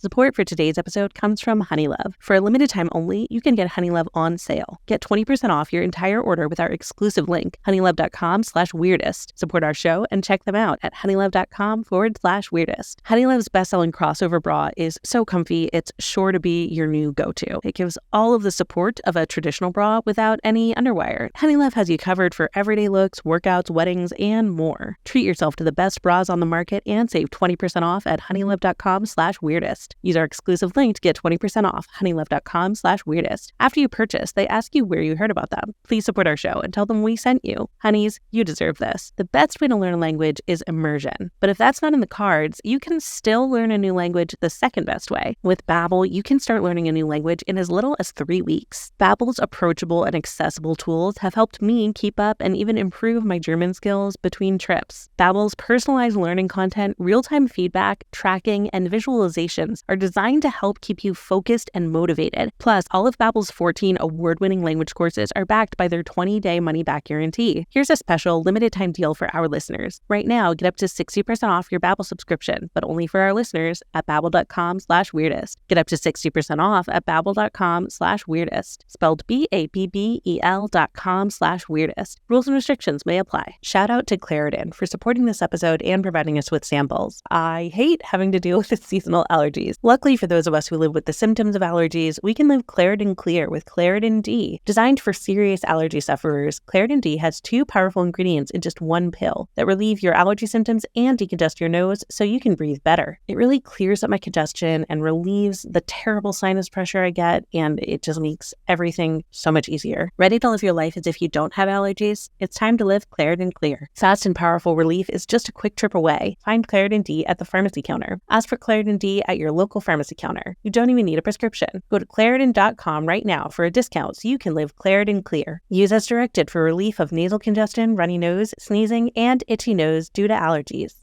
Support for today's episode comes from Honeylove. For a limited time only, you can get Honeylove on sale. Get 20% off your entire order with our exclusive link, honeylove.com/weirdest. Support our show and check them out at honeylove.com/weirdest. Honeylove's best-selling crossover bra is so comfy, it's sure to be your new go-to. It gives all of the support of a traditional bra without any underwire. Honeylove has you covered for everyday looks, workouts, weddings, and more. Treat yourself to the best bras on the market and save 20% off at honeylove.com/weirdest. Use our exclusive link to get 20% off, honeylove.com/weirdest. After you purchase, they ask you where you heard about them. Please support our show and tell them we sent you. Honeys, you deserve this. The best way to learn a language is immersion. But if that's not in the cards, you can still learn a new language the second best way. With Babbel, you can start learning a new language in as little as 3 weeks. Babbel's approachable and accessible tools have helped me keep up and even improve my German skills between trips. Babbel's personalized learning content, real-time feedback, tracking, and visualizations are designed to help keep you focused and motivated. Plus, all of Babbel's 14 award-winning language courses are backed by their 20-day money-back guarantee. Here's a special limited-time deal for our listeners. Right now, get up to 60% off your Babbel subscription, but only for our listeners at babbel.com/weirdest. Get up to 60% off at babbel.com/weirdest. Spelled BABBEL.com/weirdest. Rules and restrictions may apply. Shout out to Claritin for supporting this episode and providing us with samples. I hate having to deal with seasonal allergies. Luckily for those of us who live with the symptoms of allergies, we can live Claritin Clear with Claritin D. Designed for serious allergy sufferers, Claritin D has 2 powerful ingredients in just 1 pill that relieve your allergy symptoms and decongest your nose so you can breathe better. It really clears up my congestion and relieves the terrible sinus pressure I get, and it just makes everything so much easier. Ready to live your life as if you don't have allergies? It's time to live Claritin Clear. Fast and powerful relief is just a quick trip away. Find Claritin D at the pharmacy counter. Ask for Claritin D at your local pharmacy counter. You don't even need a prescription. Go to Claritin.com right now for a discount so you can live Claritin Clear. Use as directed for relief of nasal congestion, runny nose, sneezing, and itchy nose due to allergies.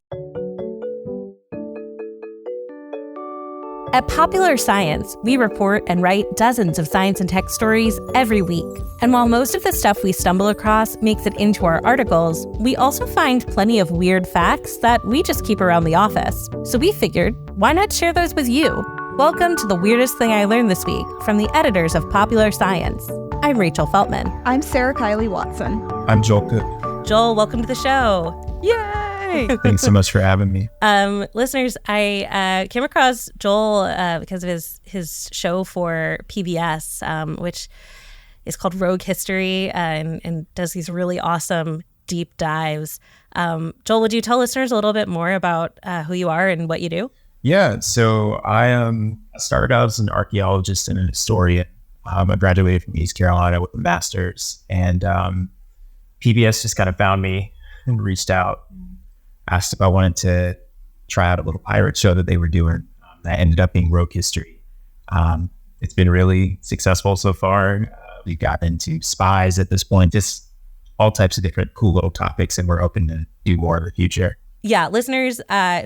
At Popular Science, we report and write dozens of science and tech stories every week. And while most of the stuff we stumble across makes it into our articles, we also find plenty of weird facts that we just keep around the office. So we figured, why not share those with you? Welcome to The Weirdest Thing I Learned This Week from the editors of Popular Science. I'm Rachel Feltman. I'm Sara Kiley Watson. I'm Joel Cook. Joel, welcome to the show. Yay! Thanks so much for having me. Listeners, I came across Joel because of his show for PBS, which is called Rogue History, and does these really awesome deep dives. Joel, would you tell listeners a little bit more about who you are and what you do? Yeah, so I started out as an archaeologist and a historian. I graduated from East Carolina with a master's, and PBS just kind of found me and reached out, asked if I wanted to try out a little pirate show that they were doing. That ended up being Rogue History. It's been really successful so far. We've gotten into spies at this point, just all types of different cool little topics, and we're open to do more in the future. Yeah, listeners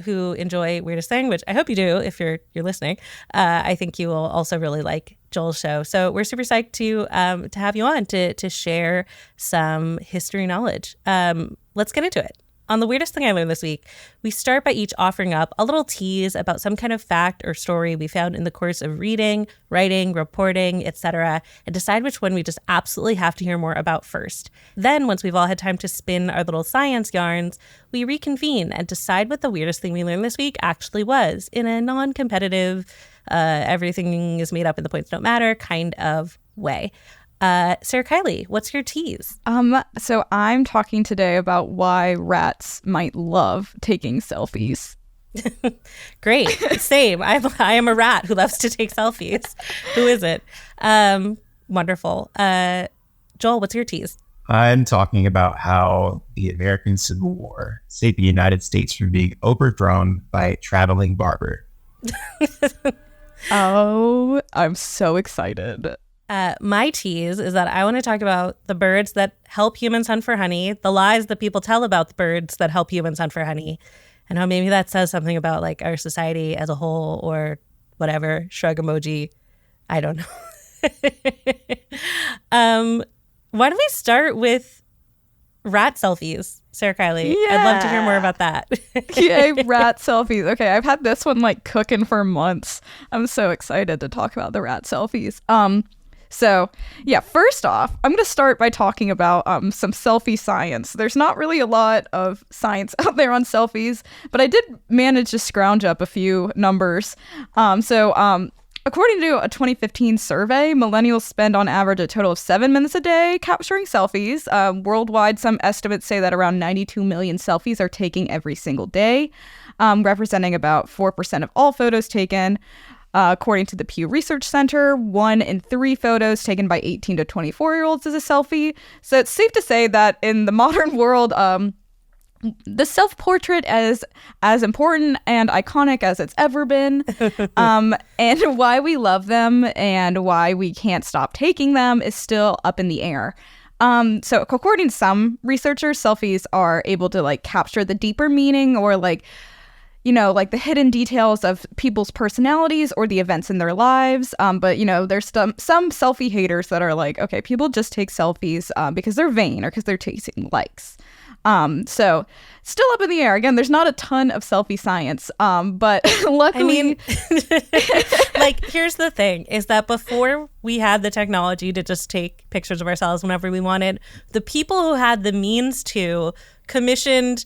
who enjoy Weirdest Thing, which I hope you do if you're listening, I think you will also really like Joel's show. So we're super psyched to have you on to share some history knowledge. Let's get into it. On The Weirdest Thing I Learned This Week, we start by each offering up a little tease about some kind of fact or story we found in the course of reading, writing, reporting, etc., and decide which one we just absolutely have to hear more about first. Then, once we've all had time to spin our little science yarns, we reconvene and decide what the weirdest thing we learned this week actually was in a non-competitive, everything is made up and the points don't matter kind of way. Sara Kiley, what's your tease? So I'm talking today about why rats might love taking selfies. Great. Same. I am a rat who loves to take selfies. Who is it? Wonderful. Joel, what's your tease? I'm talking about how the American Civil War saved the United States from being overthrown by a traveling barber. Oh, I'm so excited. My tease is that I want to talk about the birds that help humans hunt for honey, the lies that people tell about the birds that help humans hunt for honey, and how maybe that says something about like our society as a whole or whatever. Shrug emoji. I don't know. Why don't we start with rat selfies, Sara Kiley. I'd love to hear more about that. Yay, rat selfies. Okay, I've had this one like cooking for months. I'm so excited to talk about the rat selfies. So yeah, first off, I'm going to start by talking about some selfie science. There's not really a lot of science out there on selfies, but I did manage to scrounge up a few numbers. According to a 2015 survey, millennials spend on average a total of 7 minutes a day capturing selfies. Worldwide, some estimates say that around 92 million selfies are taken every single day, representing about 4% of all photos taken. According to the Pew Research Center, 1 in 3 photos taken by 18 to 24-year-olds is a selfie. So it's safe to say that in the modern world, the self-portrait is as important and iconic as it's ever been. And why we love them and why we can't stop taking them is still up in the air. So according to some researchers, selfies are able to like capture the deeper meaning or like, you know, like the hidden details of people's personalities or the events in their lives. But, you know, there's some selfie haters that are like, okay, people just take selfies because they're vain or because they're chasing likes. So still up in the air. Again, there's not a ton of selfie science, but luckily... I mean, like, here's the thing, is that before we had the technology to just take pictures of ourselves whenever we wanted, the people who had the means to commissioned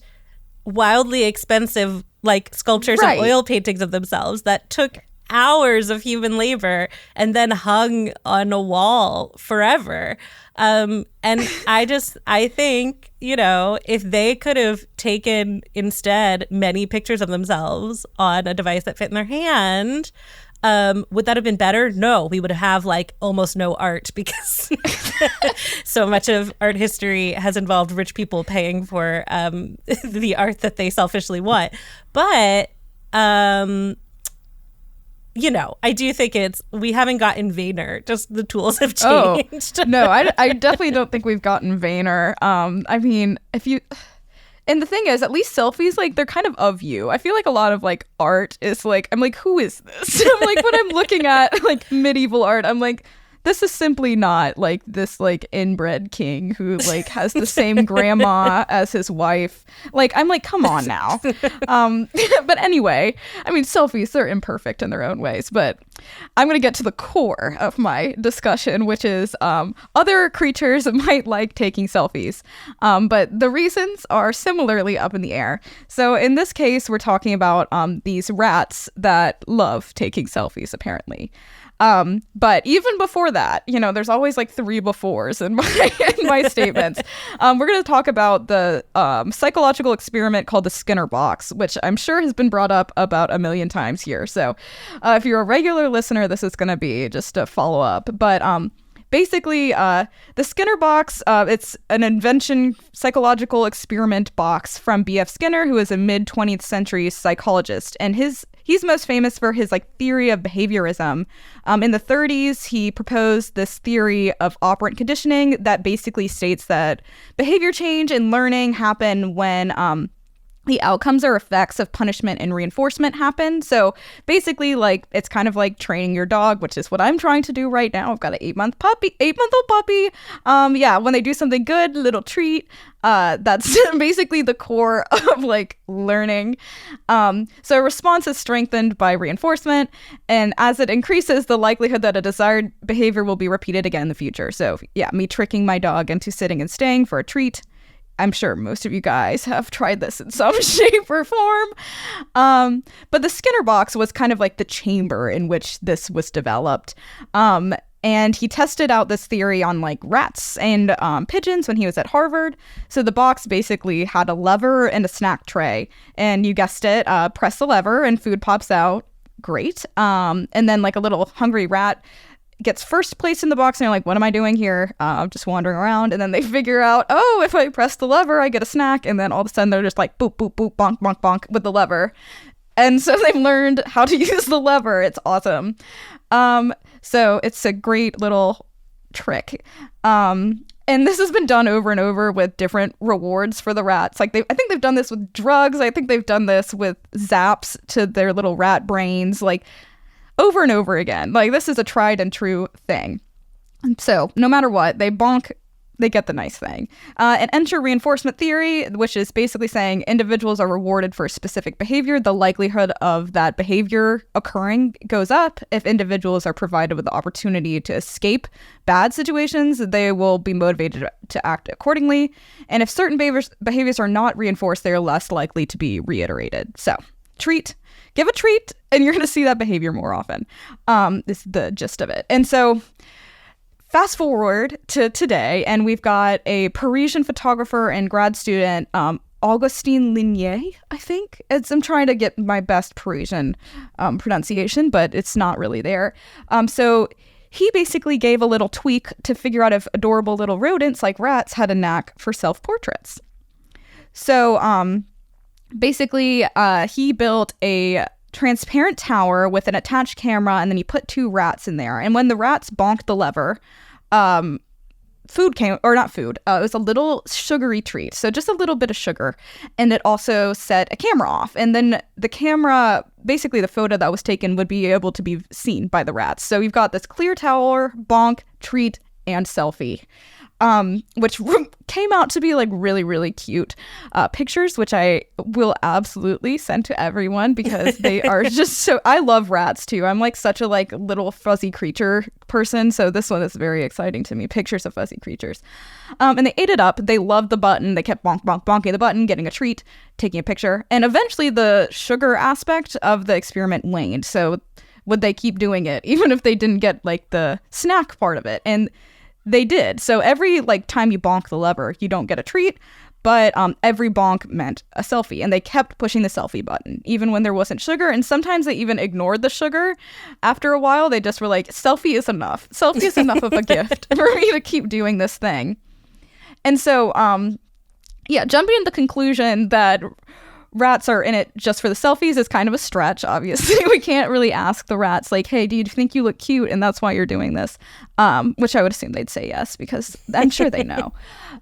wildly expensive, like, sculptures and oil paintings of themselves that took hours of human labor and then hung on a wall forever. And I think, you know, if they could have taken instead many pictures of themselves on a device that fit in their hand, would that have been better? No, we would have like almost no art because so much of art history has involved rich people paying for the art that they selfishly want. But you know, I do think we haven't gotten vainer. Just the tools have changed. Oh, no, I definitely don't think we've gotten vainer. I mean, and the thing is, at least selfies, like, they're kind of you. I feel like a lot of, like, art is, like, I'm like, who is this? I'm like, when I'm looking at, like, medieval art, I'm like, this is simply not, like, this, like, inbred king who, like, has the same grandma as his wife. Like, I'm like, come on now. But anyway, I mean, selfies, they're imperfect in their own ways. But I'm going to get to the core of my discussion, which is other creatures might like taking selfies. But the reasons are similarly up in the air. So in this case, we're talking about these rats that love taking selfies, apparently. But even before that, you know, there's always like 3 befores in my statements. We're going to talk about the psychological experiment called the Skinner box, which I'm sure has been brought up about 1 million times here. So if you're a regular listener, this is going to be just a follow up. But basically, the Skinner box, it's an invention psychological experiment box from B.F. Skinner, who is a mid-20th century psychologist. And he's most famous for his like theory of behaviorism. In the 30s, he proposed this theory of operant conditioning that basically states that behavior change and learning happen when the outcomes or effects of punishment and reinforcement happen. So basically, like, it's kind of like training your dog, which is what I'm trying to do right now. I've got an 8-month-old puppy. Yeah, when they do something good, little treat. That's basically the core of like learning. So response is strengthened by reinforcement, and as it increases, the likelihood that a desired behavior will be repeated again in the future. So yeah, me tricking my dog into sitting and staying for a treat. I'm sure most of you guys have tried this in some shape or form. But the Skinner box was kind of like the chamber in which this was developed. And he tested out this theory on like rats and pigeons when he was at Harvard. So the box basically had a lever and a snack tray. And you guessed it, press the lever and food pops out. Great. And then like a little hungry rat gets first place in the box and they're like, what am I doing here? I'm just wandering around. And then they figure out, oh, if I press the lever, I get a snack. And then all of a sudden they're just like, boop, boop, boop, bonk, bonk, bonk with the lever. And so they've learned how to use the lever. It's awesome. So it's a great little trick. And this has been done over and over with different rewards for the rats. Like I think they've done this with drugs. I think they've done this with zaps to their little rat brains. Like, over and over again. Like, this is a tried and true thing. So no matter what, they bonk they get the nice thing. And enter reinforcement theory, which is basically saying individuals are rewarded for specific behavior. The likelihood of that behavior occurring goes up. If individuals are provided with the opportunity to escape bad situations, they will be motivated to act accordingly. And if certain behaviors are not reinforced, they are less likely to be reiterated. So give a treat, and you're going to see that behavior more often. Is the gist of it. And so fast forward to today, and we've got a Parisian photographer and grad student, Augustin Lignier, I think. I'm trying to get my best Parisian pronunciation, but it's not really there. So he basically gave a little tweak to figure out if adorable little rodents like rats had a knack for self-portraits. So basically, he built a transparent tower with an attached camera, and then he put 2 rats in there. And when the rats bonked the lever, food came, or not food, it was a little sugary treat. So just a little bit of sugar. And it also set a camera off. And then the camera, basically the photo that was taken would be able to be seen by the rats. So you've got this clear tower, bonk, treat, and selfie. Which came out to be like really, really cute pictures, which I will absolutely send to everyone because they are just so, I love rats too. I'm like such a like little fuzzy creature person. So this one is very exciting to me. Pictures of fuzzy creatures. And they ate it up. They loved the button. They kept bonking the button, getting a treat, taking a picture. And eventually the sugar aspect of the experiment waned. So would they keep doing it even if they didn't get like the snack part of it? And they did. So every like time you bonk the lever, you don't get a treat, but every bonk meant a selfie. And they kept pushing the selfie button, even when there wasn't sugar. And sometimes they even ignored the sugar. After a while, they just were like, selfie is enough. Selfie is enough of a gift for me to keep doing this thing. And so, jumping to the conclusion that rats are in it just for the selfies is kind of a stretch, obviously. We can't really ask the rats, like, hey, do you think you look cute and that's why you're doing this? Which I would assume they'd say yes, because I'm sure they know.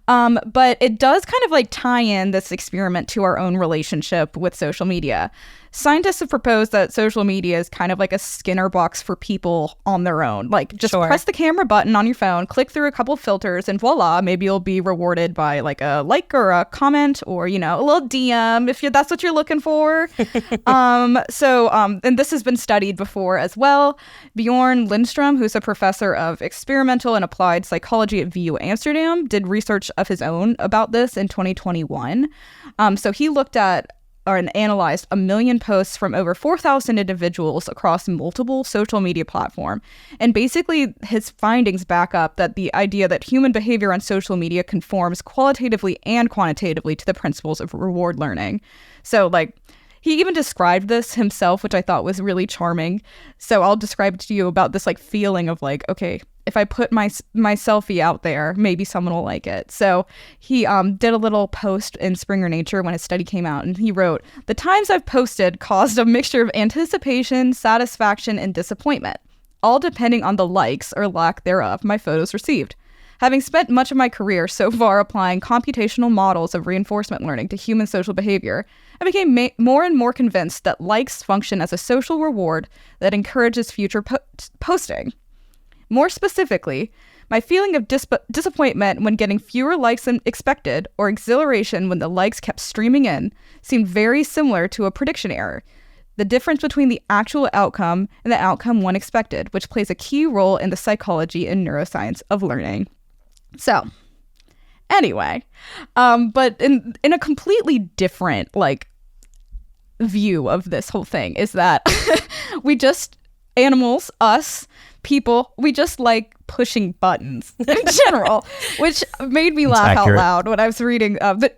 But it does kind of like tie in this experiment to our own relationship with social media. Scientists have proposed that social media is kind of like a Skinner box for people on their own. Like, just press the camera button on your phone, click through a couple filters, and voila, maybe you'll be rewarded by like a like or a comment or, you know, a little DM if that's what you're looking for. And this has been studied before as well. Bjorn Lindstrom, who's a professor of experimental and applied psychology at VU Amsterdam, did research of his own about this in 2021. So he looked at and analyzed 1 million posts from over 4,000 individuals across multiple social media platforms. And basically, his findings back up that the idea that human behavior on social media conforms qualitatively and quantitatively to the principles of reward learning. So, like, he even described this himself, which I thought was really charming. So I'll describe it to you about this, like, feeling of, like, okay, if I put my selfie out there, maybe someone will like it. So he did a little post in Springer Nature when his study came out, and he wrote, "The times I've posted caused a mixture of anticipation, satisfaction, and disappointment, all depending on the likes or lack thereof my photos received. Having spent much of my career so far applying computational models of reinforcement learning to human social behavior, I became more and more convinced that likes function as a social reward that encourages future posting. More specifically, my feeling of disappointment when getting fewer likes than expected, or exhilaration when the likes kept streaming in, seemed very similar to a prediction error, the difference between the actual outcome and the outcome one expected, which plays a key role in the psychology and neuroscience of learning." So, anyway, but in a completely different, like, view of this whole thing is that animals, us, people, we just like pushing buttons in general, which made me laugh out loud when I was reading. The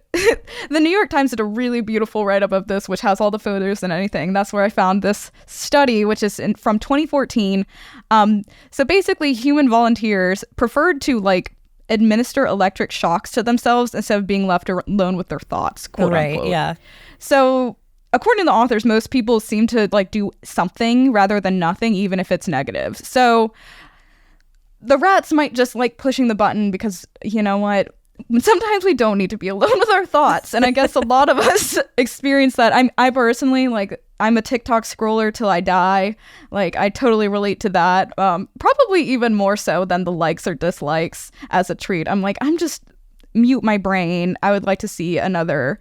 New York Times did a really beautiful write-up of this, which has all the photos and anything. That's where I found this study, which is from 2014. So basically, human volunteers preferred to, like, administer electric shocks to themselves instead of being left alone with their thoughts, quote unquote. Yeah. So according to the authors, most people seem to like do something rather than nothing, even if it's negative. So the rats might just like pushing the button because, you know what, sometimes we don't need to be alone with our thoughts. And I guess a lot of us experience that. I personally, like, I'm a TikTok scroller till I die. Like, I totally relate to that. Probably even more so than the likes or dislikes as a treat. I'm like, I'm just mute my brain. I would like to see another,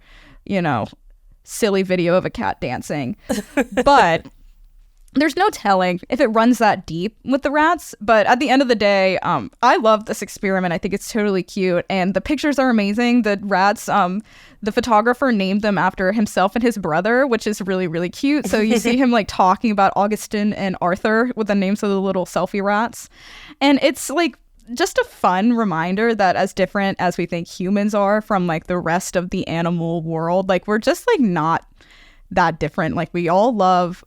silly video of a cat dancing. But there's no telling if it runs that deep with the rats. But at the end of the day, I love this experiment. I think it's totally cute. And the pictures are amazing. The rats, the photographer named them after himself and his brother, which is really, really cute. So you see him like talking about Augustine and Arthur with the names of the little selfie rats. And it's like just a fun reminder that as different as we think humans are from like the rest of the animal world, like we're just like not that different. Like we all love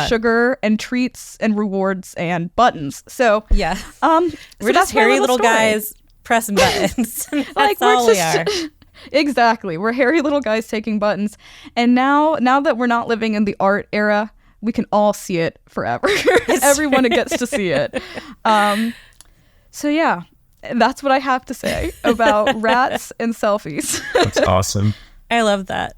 sugar and treats and rewards and buttons. So we're just hairy little guys pressing buttons. That's like all we are. Exactly. We're hairy little guys taking buttons. And now that we're not living in the art era, we can all see it forever. Everyone gets to see it. So yeah, that's what I have to say about rats and selfies. That's awesome. I love that.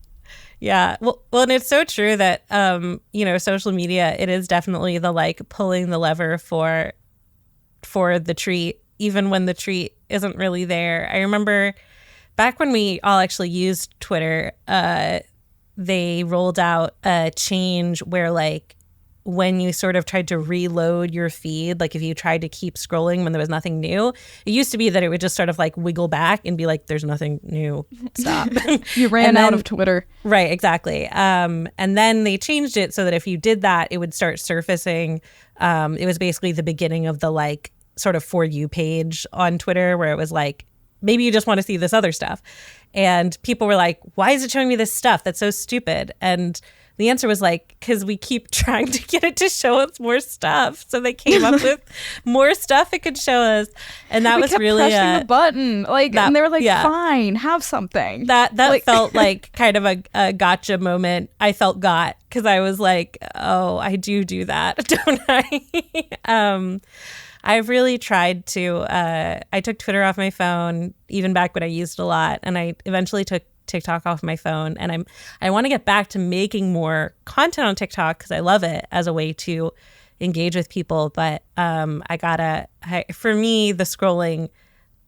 Yeah. Well, and it's so true that, social media, it is definitely the like pulling the lever for the treat, even when the treat isn't really there. I remember back when we all actually used Twitter, they rolled out a change where like when you sort of tried to reload your feed, like if you tried to keep scrolling when there was nothing new, it used to be that it would just sort of like wiggle back and be like, there's nothing new, stop. You ran out of Twitter. Right, exactly. And then they changed it so that if you did that, it would start surfacing. It was basically the beginning of the like sort of For You page on Twitter where it was like, maybe you just want to see this other stuff. And people were like, why is it showing me this stuff? That's so stupid. And the answer was like, because we keep trying to get it to show us more stuff. So they came up with more stuff it could show us. And that was really pressing the button. Like, and they were like, fine, have something. That like, felt like kind of a gotcha moment. I felt got because I was like, oh, I do that, don't I? I've really tried to, I took Twitter off my phone, even back when I used it a lot. And I eventually took TikTok off my phone. And I want to get back to making more content on TikTok because I love it as a way to engage with people. But for me, the scrolling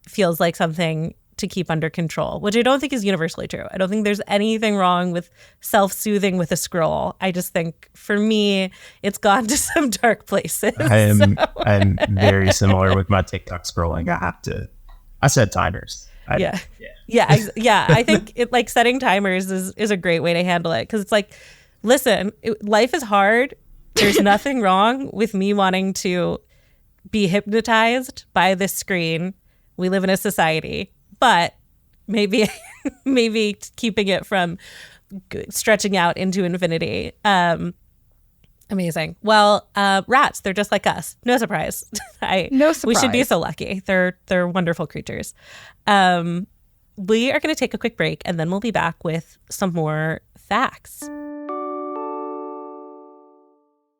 feels like something to keep under control, which I don't think is universally true. I don't think there's anything wrong with self-soothing with a scroll. I just think for me, it's gone to some dark places. I'm very similar with my TikTok scrolling. I set timers. I think it like setting timers is a great way to handle it because it's like, listen, life is hard. There's nothing wrong with me wanting to be hypnotized by this screen. We live in a society. But maybe keeping it from stretching out into infinity. Amazing. Well, rats, they're just like us. No surprise. No surprise. We should be so lucky. They're wonderful creatures. We are going to take a quick break, and then we'll be back with some more facts.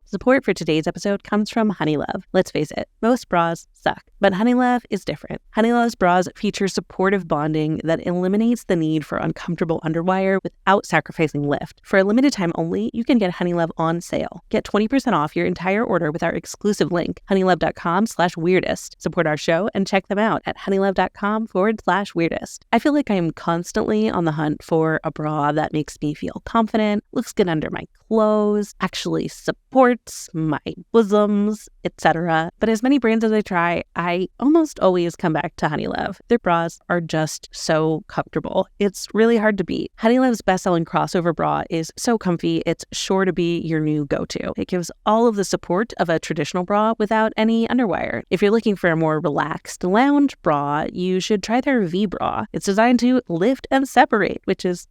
Support for today's episode comes from Honeylove. Let's face it, most bras suck, but Honeylove is different. Honeylove's bras feature supportive bonding that eliminates the need for uncomfortable underwire without sacrificing lift. For a limited time only, you can get Honeylove on sale. Get 20% off your entire order with our exclusive link, honeylove.com/weirdest. Support our show and check them out at honeylove.com/weirdest. I feel like I am constantly on the hunt for a bra that makes me feel confident, looks good under my clothes, actually supports my bosoms, etc. But as many brands as I try, I almost always come back to Honeylove. Their bras are just so comfortable. It's really hard to beat. Honeylove's best-selling crossover bra is so comfy, it's sure to be your new go-to. It gives all of the support of a traditional bra without any underwire. If you're looking for a more relaxed lounge bra, you should try their V-Bra. It's designed to lift and separate, which is,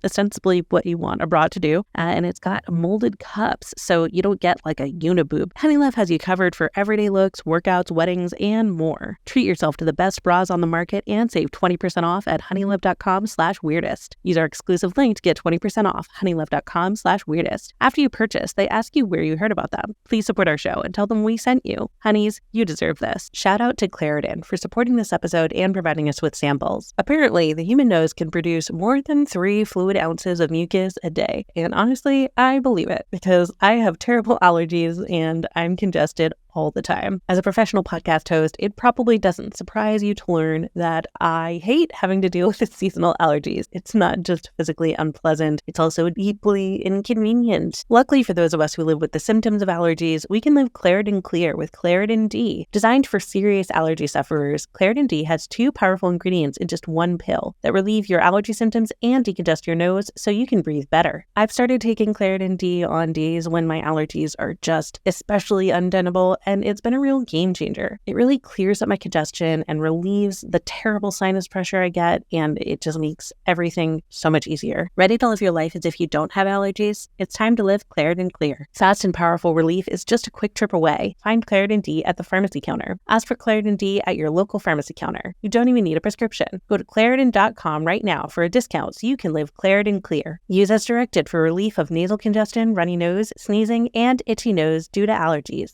ostensibly what you want a bra to do. And it's got molded cups, so you don't get like a uniboob, Honeylove has you covered for everyday looks, workouts, weddings, and more. Treat yourself to the best bras on the market and save 20% off at honeylove.com/weirdest. Use our exclusive link to get 20% off honeylove.com/weirdest. After you purchase, they ask you where you heard about them. Please support our show and tell them we sent you. Honeys, you deserve this. Shout out to Claritin for supporting this episode and providing us with samples. Apparently, the human nose can produce more than 3 fluid ounces of mucus a day. And honestly, I believe it because I have terrible allergies and I'm congested all the time. As a professional podcast host, it probably doesn't surprise you to learn that I hate having to deal with seasonal allergies. It's not just physically unpleasant, it's also deeply inconvenient. Luckily for those of us who live with the symptoms of allergies, we can live Claritin Clear with Claritin D. Designed for serious allergy sufferers, Claritin D has 2 powerful ingredients in just 1 pill that relieve your allergy symptoms and decongest your nose so you can breathe better. I've started taking Claritin D on days when my allergies are just especially untenable, and it's been a real game changer. It really clears up my congestion and relieves the terrible sinus pressure I get, and it just makes everything so much easier. Ready to live your life as if you don't have allergies? It's time to live Claritin Clear. Fast and powerful relief is just a quick trip away. Find Claritin D at the pharmacy counter. Ask for Claritin D at your local pharmacy counter. You don't even need a prescription. Go to Claritin.com right now for a discount so you can live Claritin Clear. Use as directed for relief of nasal congestion, runny nose, sneezing, and itchy nose due to allergies.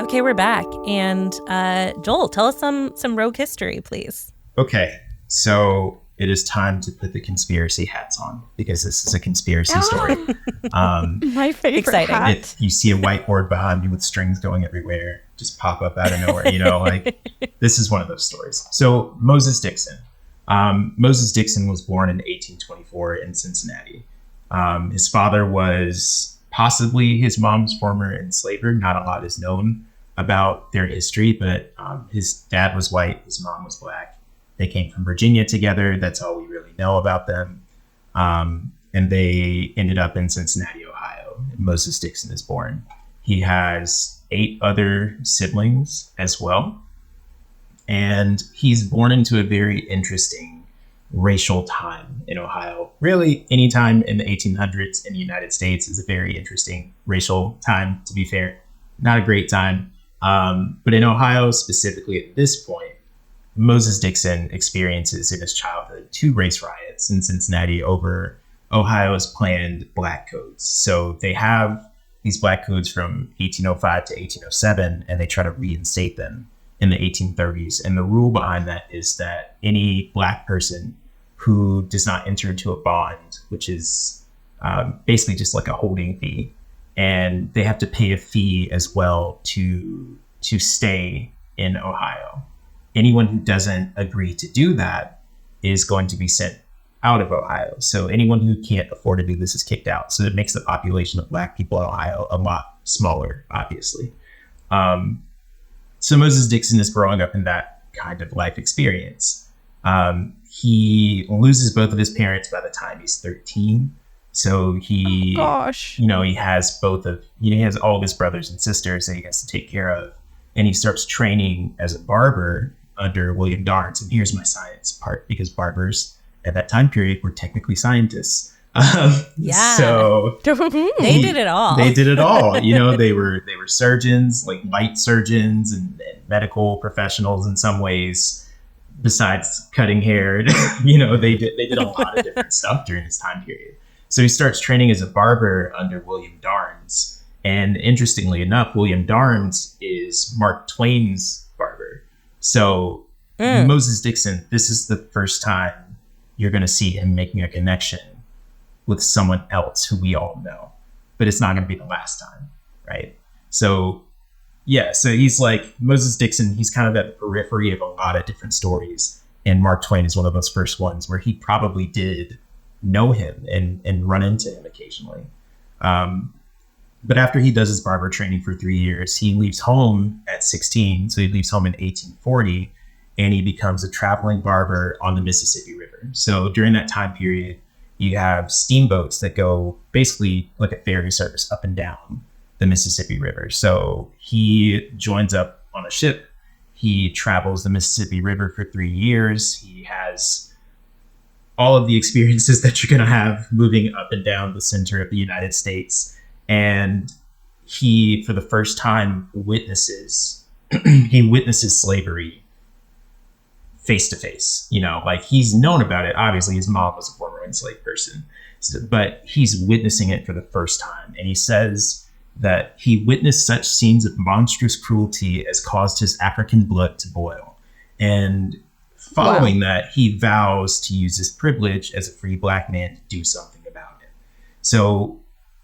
Okay, we're back. And Joel, tell us some rogue history, please. Okay, so it is time to put the conspiracy hats on because this is a conspiracy story. My favorite Exciting. hat. You see a whiteboard behind you with strings going everywhere, just pop up out of nowhere, like this is one of those stories. So Moses Dixon. Moses Dixon was born in 1824 in Cincinnati. His father was possibly his mom's former enslaver. Not a lot is known about their history, but his dad was white, his mom was black. They came from Virginia together. That's all we really know about them. And they ended up in Cincinnati, Ohio. Moses Dixon is born. He has 8 other siblings as well. And he's born into a very interesting racial time in Ohio. Really, any time in the 1800s in the United States is a very interesting racial time, to be fair. Not a great time. But in Ohio, specifically at this point, Moses Dixon experiences in his childhood 2 race riots in Cincinnati over Ohio's planned black codes. So they have these black codes from 1805 to 1807, and they try to reinstate them in the 1830s. And the rule behind that is that any black person who does not enter into a bond, which is basically just like a holding fee, and they have to pay a fee as well to stay in Ohio. Anyone who doesn't agree to do that is going to be sent out of Ohio. So anyone who can't afford to do this is kicked out. So it makes the population of black people in Ohio a lot smaller, obviously. So Moses Dixon is growing up in that kind of life experience. He loses both of his parents by the time he's 13. So he, he has he has all of his brothers and sisters that he has to take care of. And he starts training as a barber under William Darnes. And here's my science part, because barbers at that time period were technically scientists. So they did it all. They did it all. They were surgeons, like light surgeons and medical professionals in some ways. Besides cutting hair, they did a lot of different stuff during this time period. So he starts training as a barber under William Darnes. And interestingly enough, William Darnes is Mark Twain's barber. So Moses Dixon, this is the first time you're going to see him making a connection with someone else who we all know. But it's not going to be the last time, right? So he's like Moses Dixon. He's kind of at the periphery of a lot of different stories. And Mark Twain is one of those first ones where he probably did know him and run into him occasionally. But after he does his barber training for 3 years, he leaves home at 16. So he leaves home in 1840, and he becomes a traveling barber on the Mississippi River. So during that time period, you have steamboats that go basically like a ferry service up and down the Mississippi River. So he joins up on a ship. He travels the Mississippi River for 3 years. He has all of the experiences that you're going to have moving up and down the center of the United States. And he, for the first time, witnesses slavery face to face. You know, like, he's known about it. Obviously, his mom was a former enslaved person, but he's witnessing it for the first time. And he says that he witnessed such scenes of monstrous cruelty as caused his African blood to boil. And following that, he vows to use his privilege as a free black man to do something about it. So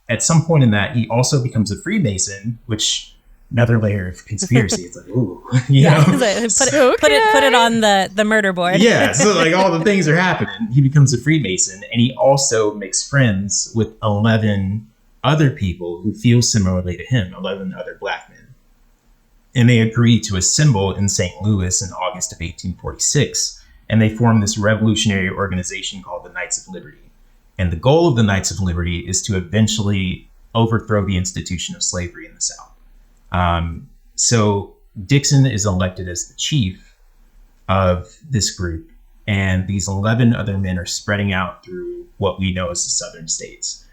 at some point in that, he also becomes a Freemason, which another layer of conspiracy. It's like, ooh, you know? Put it on the murder board. Yeah, so like all the things are happening. He becomes a Freemason, and he also makes friends with 11 other people who feel similarly to him, 11 other black men. And they agree to assemble in St. Louis in August of 1846, and they form this revolutionary organization called the Knights of Liberty. And the goal of the Knights of Liberty is to eventually overthrow the institution of slavery in the South. So Dixon is elected as the chief of this group, and these 11 other men are spreading out through what we know as the southern states.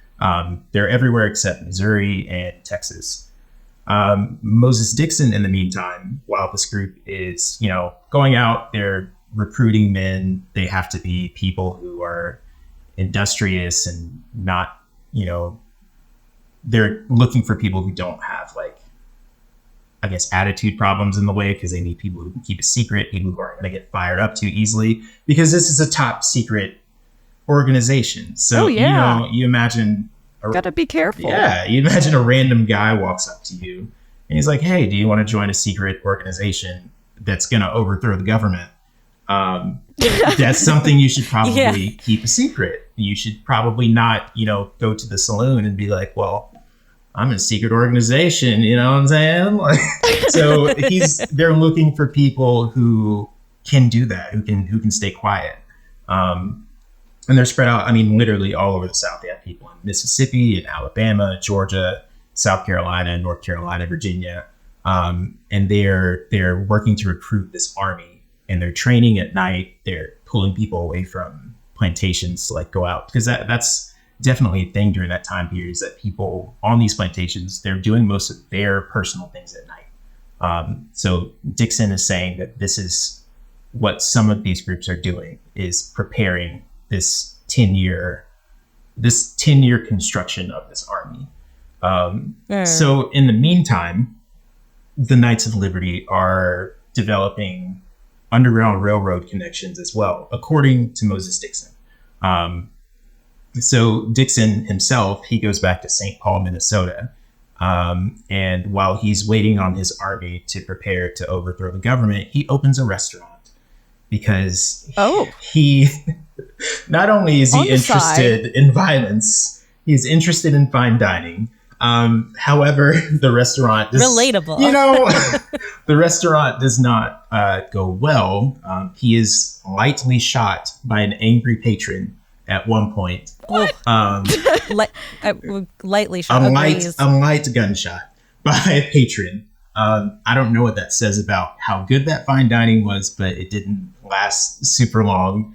They're everywhere except Missouri and Texas. Moses Dixon, in the meantime, while this group is, you know, going out, they're recruiting men. They have to be people who are industrious and not, you know, they're looking for people who don't have, like, I guess, attitude problems in the way, because they need people who can keep a secret, people who aren't going to get fired up too easily, because this is a top secret organization. So, you know, you imagine... Gotta be careful. Yeah, you imagine a random guy walks up to you and he's like, hey, do you want to join a secret organization that's going to overthrow the government? That's something you should probably keep a secret. You should probably not, you know, go to the saloon and be like, well, I'm in a secret organization, you know what I'm saying? Like, so they're looking for people who can do that, who can stay quiet. And they're spread out, I mean, literally all over the South. They have people in Mississippi, in Alabama, Georgia, South Carolina, North Carolina, Virginia. And they're working to recruit this army, and they're training at night. They're pulling people away from plantations to, like, go out, because that's definitely a thing during that time period, is that people on these plantations, they're doing most of their personal things at night. So Dixon is saying that this is what some of these groups are doing, is preparing this 10-year construction of this army. So in the meantime, the Knights of Liberty are developing Underground Railroad connections as well, according to Moses Dixon. So Dixon himself, he goes back to St. Paul, Minnesota. And while he's waiting on his army to prepare to overthrow the government, he opens a restaurant, because he not only is he interested in violence, he's interested in fine dining. However, the restaurant is relatable. You know, the restaurant does not go well. He is lightly shot by an angry patron at one point. Lightly shot. A light gunshot by a patron. I don't know what that says about how good that fine dining was, but it didn't last super long.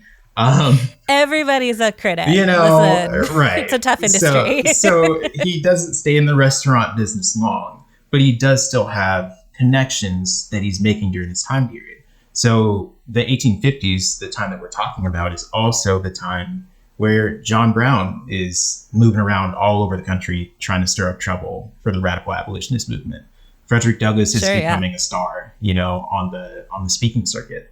Everybody's a critic. You know, listen, right. It's a tough industry. So he doesn't stay in the restaurant business long, but he does still have connections that he's making during this time period. So the 1850s, the time that we're talking about, is also the time where John Brown is moving around all over the country trying to stir up trouble for the radical abolitionist movement. Frederick Douglass is becoming a star, you know, on the speaking circuit.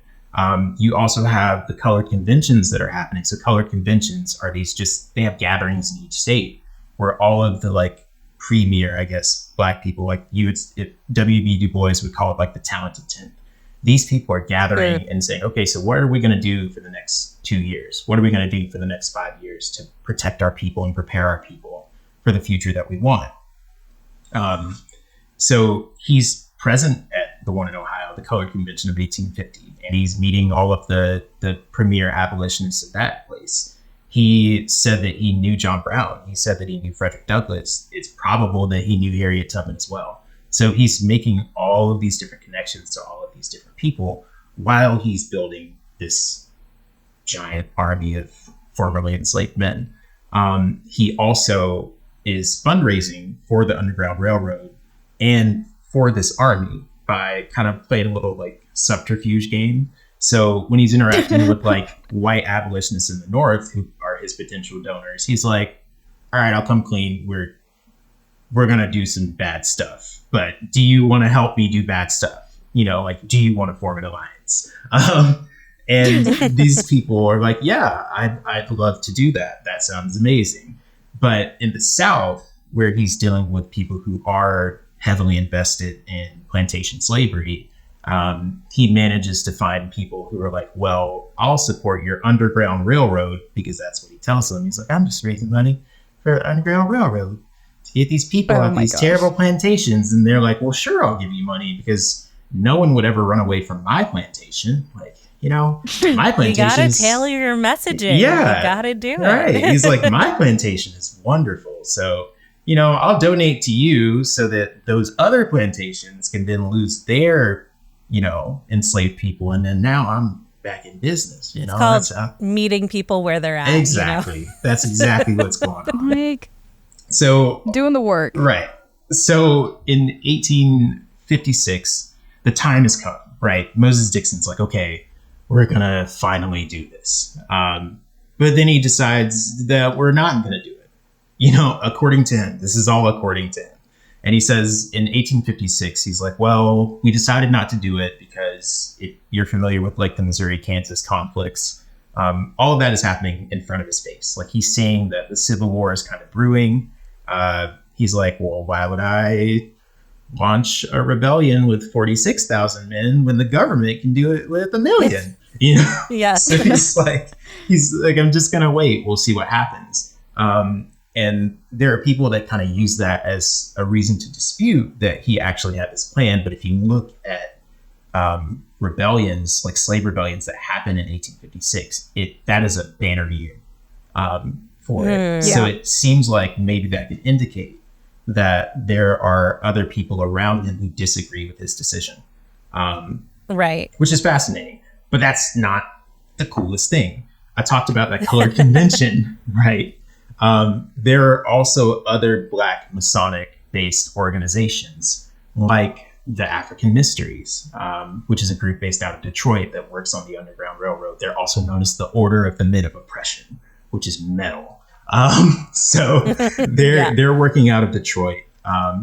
You also have the colored conventions that are happening. So colored conventions are they have gatherings in each state where all of the, like, premier, I guess, black people, like W.B. Du Bois would call it, like, the talented 10th. These people are gathering and saying, okay, so what are we going to do for the next 2 years? What are we going to do for the next 5 years to protect our people and prepare our people for the future that we want? So he's present at the one in Ohio, the Colored Convention of 1850, and he's meeting all of the premier abolitionists at that place. He said that he knew John Brown. He said that he knew Frederick Douglass. It's probable that he knew Harriet Tubman as well. So he's making all of these different connections to all of these different people while he's building this giant army of formerly enslaved men. He also is fundraising for the Underground Railroad and for this army by kind of playing a little like subterfuge game. So when he's interacting with like white abolitionists in the North who are his potential donors, he's like, all right, I'll come clean. We're going to do some bad stuff, but do you want to help me do bad stuff? You know, like, do you want to form an alliance? And these people are like, yeah, I'd love to do that. That sounds amazing. But in the South, where he's dealing with people who are heavily invested in plantation slavery, he manages to find people who are like, well, I'll support your Underground Railroad, because that's what he tells them. He's like, I'm just raising money for the Underground Railroad to get these people off these terrible plantations. And they're like, well, sure, I'll give you money, because no one would ever run away from my plantation. Like, you know, my plantation. You gotta tailor your messaging. Yeah, you gotta do it. Right. He's like, my plantation is wonderful. So, you know, I'll donate to you so that those other plantations can then lose their, you know, enslaved people. And then now I'm back in business. You know, it's called meeting people where they're at. Exactly. You know? That's exactly what's going on. Like, so doing the work. Right. So in 1856, the time has come, right? Moses Dixon's like, okay, we're going to finally do this. But then he decides that we're not going to do it. You know, according to him, this is all according to him. And he says in 1856, he's like, well, we decided not to do it because you're familiar with like the Missouri-Kansas conflicts. All of that is happening in front of his face. Like, he's saying that the Civil War is kind of brewing. He's like, well, why would I launch a rebellion with 46,000 men when the government can do it with 1 million? You know? Yeah. So he's like, I'm just going to wait. We'll see what happens. And there are people that kind of use that as a reason to dispute that he actually had this plan. But if you look at rebellions, like slave rebellions that happened in 1856, that is a banner year for it. Yeah. So it seems like maybe that could indicate that there are other people around him who disagree with his decision. Right. Which is fascinating. But that's not the coolest thing. I talked about that colored convention, right? There are also other Black Masonic-based organizations, like the African Mysteries, which is a group based out of Detroit that works on the Underground Railroad. They're also known as the Order of the Men of Oppression, which is metal. So they're working out of Detroit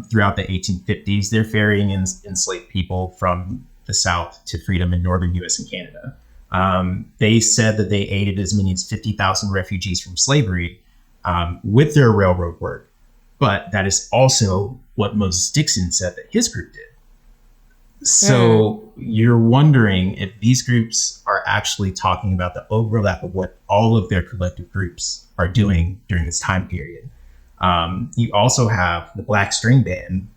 throughout the 1850s. They're ferrying enslaved people from the South to freedom in northern U.S. and Canada. They said that they aided as many as 50,000 refugees from slavery with their railroad work. But that is also what Moses Dixon said that his group did. So you're wondering if these groups are actually talking about the overlap of what all of their collective groups are doing during this time period. You also have the Black String Band,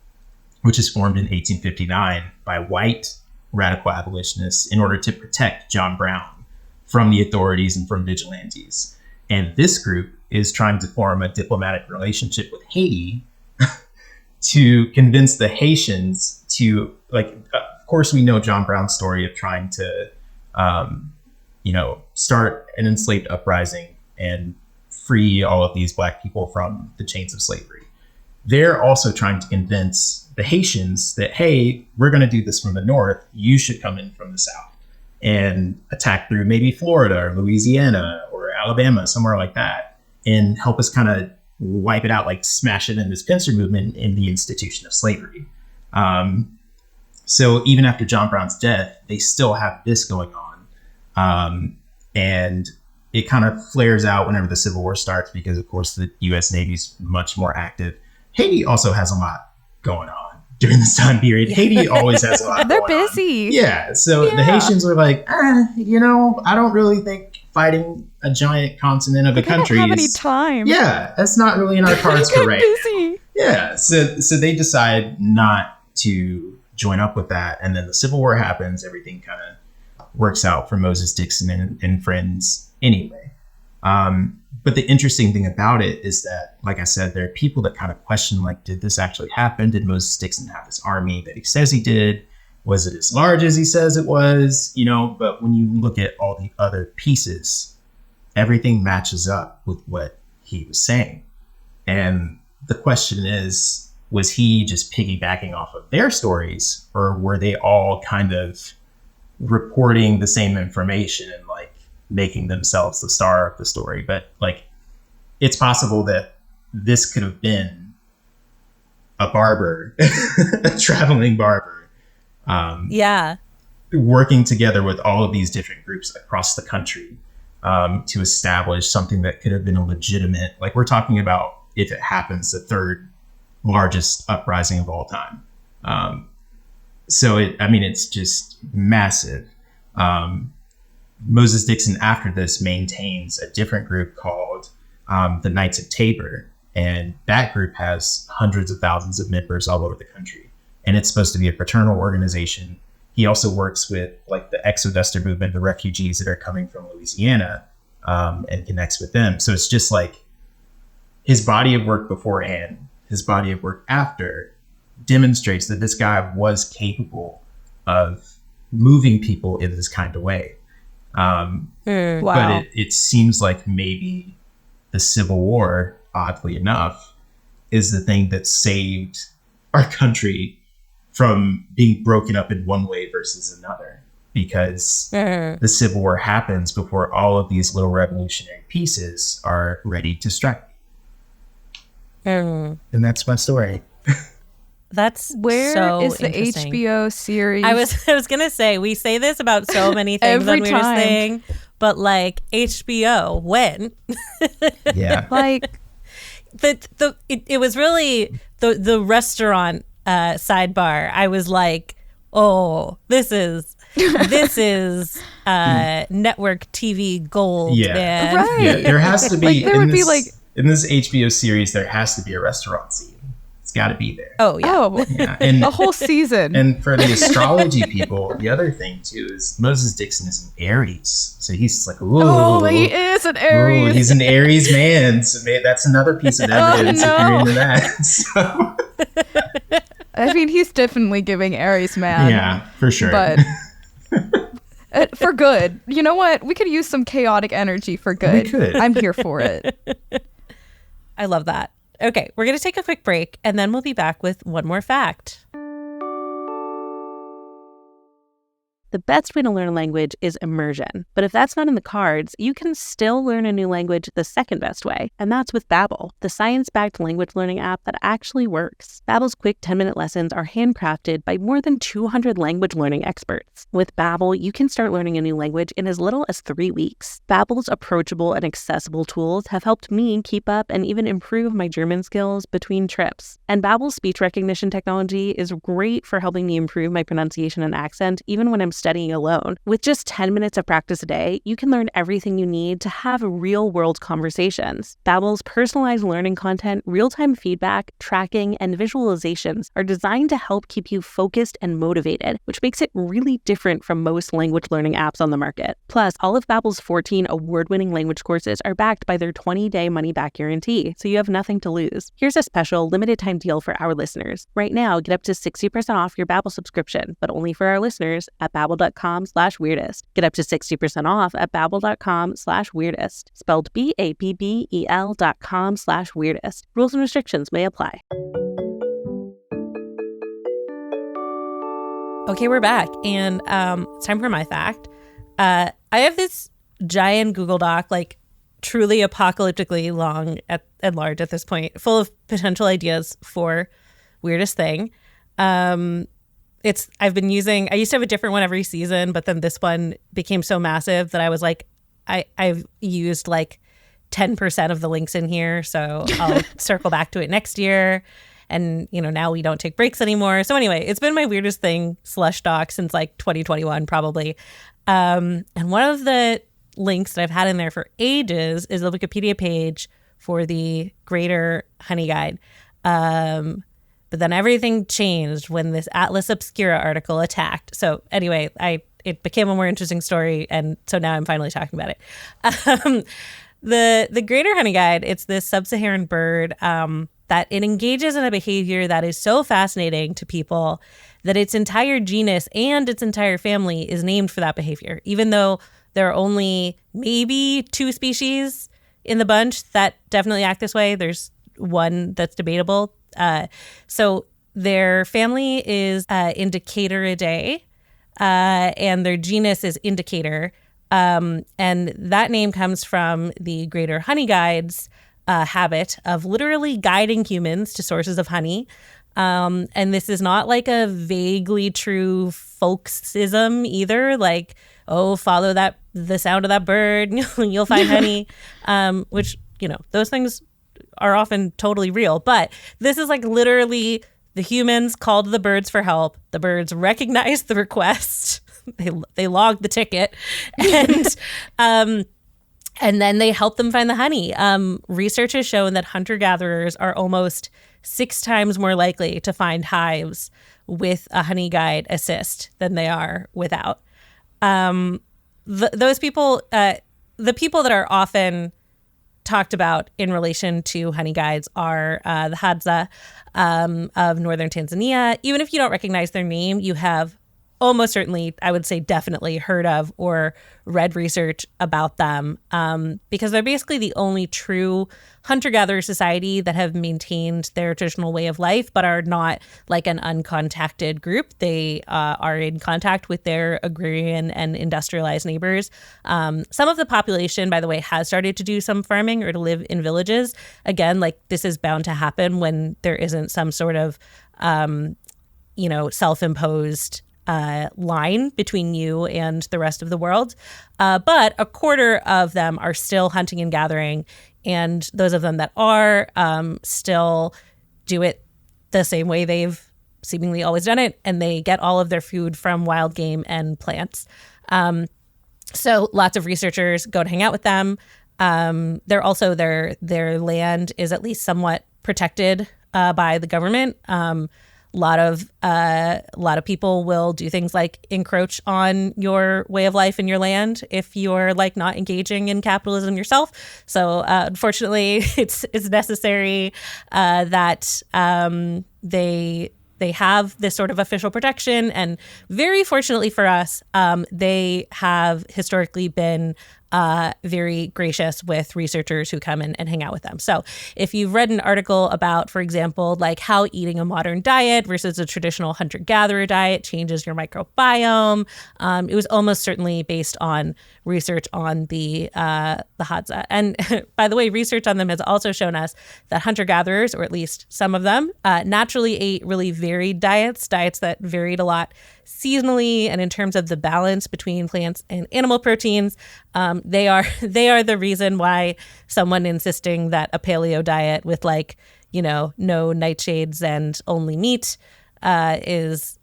which is formed in 1859 by white radical abolitionists in order to protect John Brown from the authorities and from vigilantes. And this group is trying to form a diplomatic relationship with Haiti to convince the Haitians to, like, of course, we know John Brown's story of trying to, start an enslaved uprising and free all of these Black people from the chains of slavery. They're also trying to convince the Haitians that, hey, we're going to do this from the North. You should come in from the South and attack through maybe Florida or Louisiana or Alabama, somewhere like that, and help us kind of wipe it out, like smash it in this pincer movement in the institution of slavery. So even after John Brown's death, they still have this going on. And it kind of flares out whenever the Civil War starts because, of course, the U.S. Navy's much more active. Haiti also has a lot going on during this time period. Haiti always has a lot They're going busy. on. Yeah. So the Haitians were like, I don't really think fighting a giant continent of a country don't have any time. Yeah, that's not really in our cards for right busy. Yeah. So they decide not to join up with that. And then the Civil War happens. Everything kind of works out for Moses Dixon and friends anyway. But the interesting thing about it is that, like I said, there are people that kind of question, like, did this actually happen? Did Moses Dixon have this army that he says he did? Was it as large as he says it was? But when you look at all the other pieces everything matches up with what he was saying. And the question is, was he just piggybacking off of their stories, or were they all kind of reporting the same information and like making themselves the star of the story? But like, it's possible that this could have been a barber, a traveling barber, working together with all of these different groups across the country to establish something that could have been a legitimate, like we're talking about, if it happens, the third largest uprising of all time. So it's just massive. Moses Dixon after this maintains a different group called the Knights of Tabor. And that group has hundreds of thousands of members all over the country. And it's supposed to be a fraternal organization. He also works with like the Exoduster movement, the refugees that are coming from Louisiana, and connects with them. So it's just like his body of work beforehand, his body of work after demonstrates that this guy was capable of moving people in this kind of way. Wow. But it seems like maybe the Civil War, oddly enough, is the thing that saved our country from being broken up in one way versus another, because the Civil War happens before all of these little revolutionary pieces are ready to strike. And that's my story. That's Where so is the interesting. HBO series? I was gonna say, we say this about so many things Every on Weirdest time. Thing, but like HBO, when? Yeah. like, It was really the restaurant sidebar. I was like, oh, this is network TV gold, man. right. Yeah, there has to be, Like, there would be, like- in this HBO series, there has to be a restaurant scene. It's got to be there. Oh yeah. oh, Yeah. And a whole season. And for the astrology people, the other thing too is Moses Dixon is an Aries. So he's like, ooh. Oh, he is an Aries. Ooh, he's an Aries man. So that's another piece of evidence if you're into that. So, I mean, he's definitely giving Aries man. yeah, for sure. But for good. You know what? We could use some chaotic energy for good. We could. I'm here for it. I love that. Okay, we're going to take a quick break, and then we'll be back with one more fact. The best way to learn a language is immersion. But if that's not in the cards, you can still learn a new language the second best way, and that's with Babbel, the science-backed language learning app that actually works. Babbel's quick 10-minute lessons are handcrafted by more than 200 language learning experts. With Babbel, you can start learning a new language in as little as 3 weeks. Babbel's approachable and accessible tools have helped me keep up and even improve my German skills between trips. And Babbel's speech recognition technology is great for helping me improve my pronunciation and accent even when I'm studying alone. With just 10 minutes of practice a day, you can learn everything you need to have real-world conversations. Babbel's personalized learning content, real-time feedback, tracking, and visualizations are designed to help keep you focused and motivated, which makes it really different from most language learning apps on the market. Plus, all of Babbel's 14 award-winning language courses are backed by their 20-day money-back guarantee, so you have nothing to lose. Here's a special limited-time deal for our listeners. Right now, get up to 60% off your Babbel subscription, but only for our listeners at babbel.com/weirdest. Get up to 60% off at babbel.com/weirdest. Spelled BABBEL.com/weirdest. Rules and restrictions may apply. Okay, we're back, and it's time for my fact. I have this giant Google Doc, like truly apocalyptically long at large at this point, full of potential ideas for Weirdest Thing. I used to have a different one every season, but then this one became so massive that I was like, I've used like 10% of the links in here, so I'll circle back to it next year. And, now we don't take breaks anymore. So anyway, it's been my Weirdest Thing slush doc since like 2021 probably. And one of the links that I've had in there for ages is the Wikipedia page for the Greater Honeyguide. But then everything changed when this Atlas Obscura article attacked. So anyway, it became a more interesting story, and so now I'm finally talking about it. The Greater Honeyguide, it's this sub-Saharan bird that it engages in a behavior that is so fascinating to people that its entire genus and its entire family is named for that behavior, even though There are only maybe 2 species in the bunch that definitely act this way. There's one that's debatable. So their family is Indicaturidae, and their genus is Indicator. And that name comes from the greater Honeyguide's habit of literally guiding humans to sources of honey. And this is not like a vaguely true folksism either, like, oh, follow the sound of that bird, you'll find honey, which, those things are often totally real. But this is like literally the humans called the birds for help. The birds recognized the request. They logged the ticket, and then they helped them find the honey. Research has shown that hunter-gatherers are almost 6 times more likely to find hives with a Honeyguide assist than they are without. Those people, the people that are often talked about in relation to Honeyguides are the Hadza of northern Tanzania. Even if you don't recognize their name, you have almost certainly, I would say definitely heard of or read research about them, because they're basically the only true hunter-gatherer society that have maintained their traditional way of life, but are not like an uncontacted group. They are in contact with their agrarian and industrialized neighbors. Some of the population, by the way, has started to do some farming or to live in villages. Again, like this is bound to happen when there isn't some sort of, self-imposed line between you and the rest of the world. But a quarter of them are still hunting and gathering. And those of them that are still do it the same way they've seemingly always done it. And they get all of their food from wild game and plants. So lots of researchers go to hang out with them. They're also, their land is at least somewhat protected by the government. A lot of people will do things like encroach on your way of life and your land if you're like not engaging in capitalism yourself. So unfortunately, it's necessary that they have this sort of official protection. And very fortunately for us, they have historically been very gracious with researchers who come in and hang out with them. So if you've read an article about, for example, like how eating a modern diet versus a traditional hunter-gatherer diet changes your microbiome, it was almost certainly based on research on the Hadza. And by the way, research on them has also shown us that hunter-gatherers, or at least some of them, naturally ate really varied diets that varied a lot seasonally and in terms of the balance between plants and animal proteins. They are the reason why someone insisting that a paleo diet with no nightshades and only meat is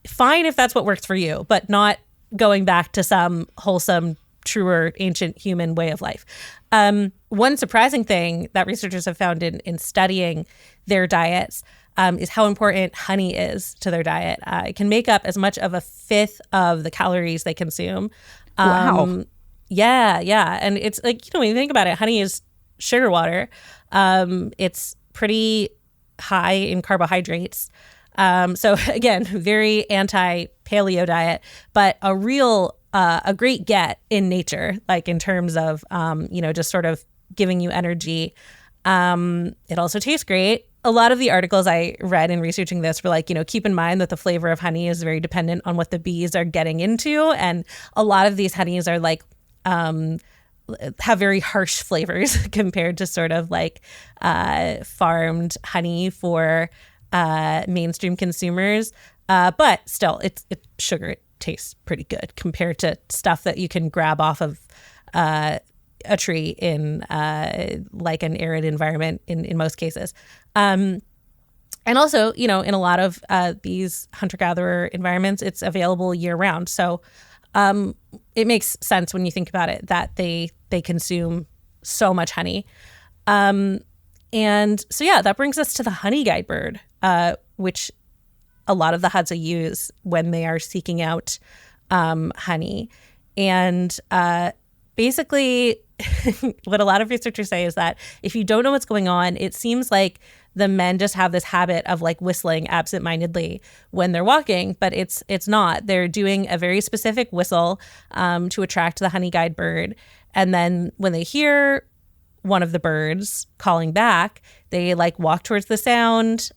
fine if that's what works for you, but not going back to some wholesome, truer, ancient human way of life. One surprising thing that researchers have found in studying their diets is how important honey is to their diet. It can make up as much of a fifth of the calories they consume. Wow. Yeah. And it's like, when you think about it, honey is sugar water. It's pretty high in carbohydrates. So again, very anti-paleo diet, but a great get in nature, like in terms of, just sort of giving you energy. It also tastes great. A lot of the articles I read in researching this were like, keep in mind that the flavor of honey is very dependent on what the bees are getting into. And a lot of these honeys are like, have very harsh flavors compared to sort of like farmed honey for mainstream consumers. But still, it's sugar. It tastes pretty good compared to stuff that you can grab off of a tree in like an arid environment in most cases. And also, in a lot of these hunter-gatherer environments, it's available year round. So it makes sense when you think about it that they consume so much honey. And so, yeah, that brings us to the Honeyguide bird, which a lot of the Hadza use when they are seeking out honey. And basically, what a lot of researchers say is that if you don't know what's going on, it seems like the men just have this habit of like whistling absentmindedly when they're walking, but it's not. They're doing a very specific whistle to attract the honeyguide bird. And then when they hear one of the birds calling back, they like walk towards the sound,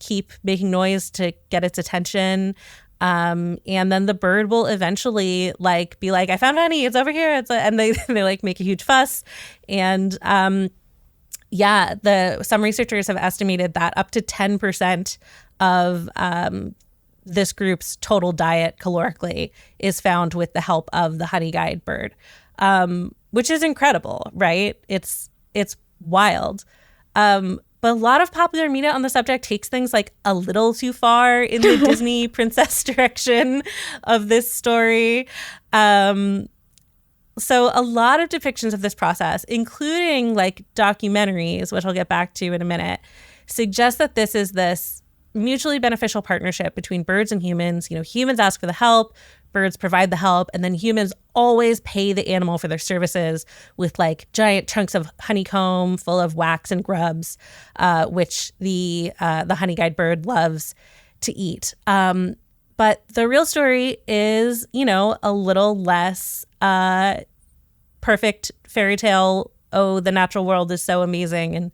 keep making noise to get its attention. And then the bird will eventually like be like, I found honey, it's over here. And they like make a huge fuss. And some researchers have estimated that up to 10% of this group's total diet calorically is found with the help of the honeyguide bird, which is incredible, right? It's wild. But a lot of popular media on the subject takes things like a little too far in the Disney princess direction of this story. So a lot of depictions of this process, including like documentaries, which I'll get back to in a minute, suggest that this is this mutually beneficial partnership between birds and humans. You know, humans ask for the help, birds provide the help, and then humans always pay the animal for their services with like giant chunks of honeycomb full of wax and grubs, which the honeyguide bird loves to eat. But the real story is, you know, a little less perfect fairy tale. Oh, the natural world is so amazing, and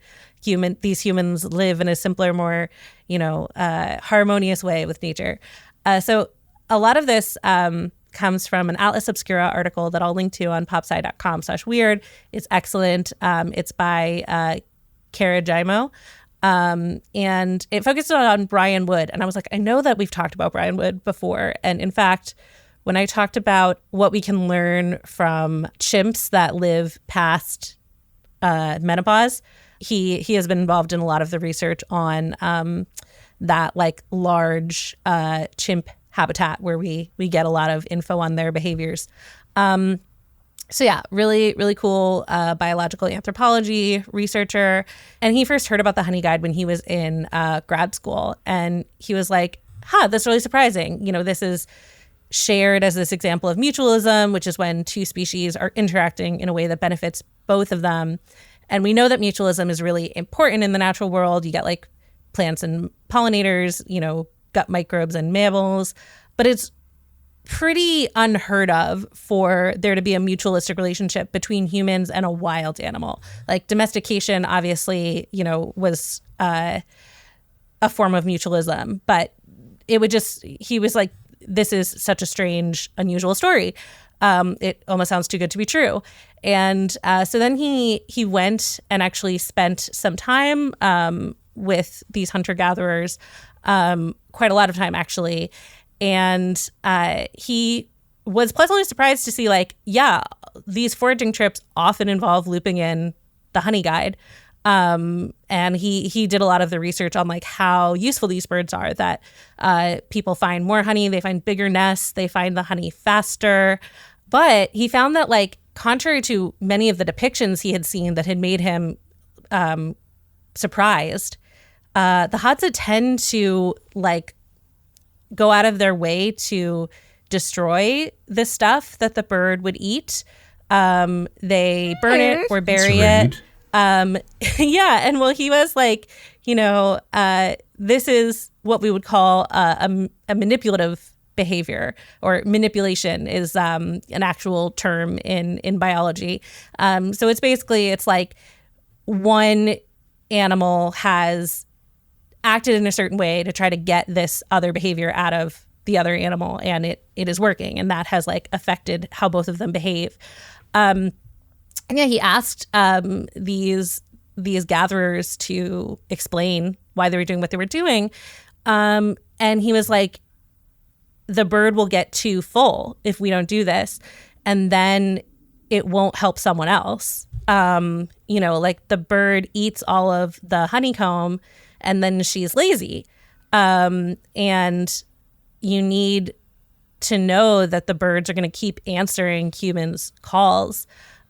these humans live in a simpler, more, you know, harmonious way with nature. So a lot of this comes from an Atlas Obscura article that I'll link to on popsci.com/weird. It's excellent. It's by Kara Jaimo. And it focuses on Brian Wood. And I was like, I know that we've talked about Brian Wood before. And in fact, when I talked about what we can learn from chimps that live past menopause, he has been involved in a lot of the research on that like large chimp habitat where we get a lot of info on their behaviors. So yeah, really, really cool biological anthropology researcher. And he first heard about the honeyguide when he was in grad school. And he was like, that's really surprising. You know, this is shared as this example of mutualism, which is when two species are interacting in a way that benefits both of them. And we know that mutualism is really important in the natural world. You get like plants and pollinators, you know, gut microbes and mammals, but it's pretty unheard of for there to be a mutualistic relationship between humans and a wild animal. Like domestication, obviously, you know, was a form of mutualism, but he was like, this is such a strange, unusual story. It almost sounds too good to be true. And so then he went and actually spent some time with these hunter-gatherers, quite a lot of time actually. And he was pleasantly surprised to see like, these foraging trips often involve looping in the honeyguide. And he did a lot of the research on like how useful these birds are, that people find more honey, they find bigger nests, they find the honey faster. But he found that like, contrary to many of the depictions he had seen that had made him surprised, the Hadza tend to like go out of their way to destroy the stuff that the bird would eat. They burn it or bury it. And well, he was like, you know, this is what we would call a manipulative behavior, or manipulation is an actual term in biology. So it's like one animal has acted in a certain way to try to get this other behavior out of the other animal, and it is working, and that has like affected how both of them behave. And he asked these gatherers to explain why they were doing what they were doing, and he was like, the bird will get too full if we don't do this, and then it won't help someone else. You know, like the bird eats all of the honeycomb and then she's lazy. And you need to know that the birds are going to keep answering humans' calls.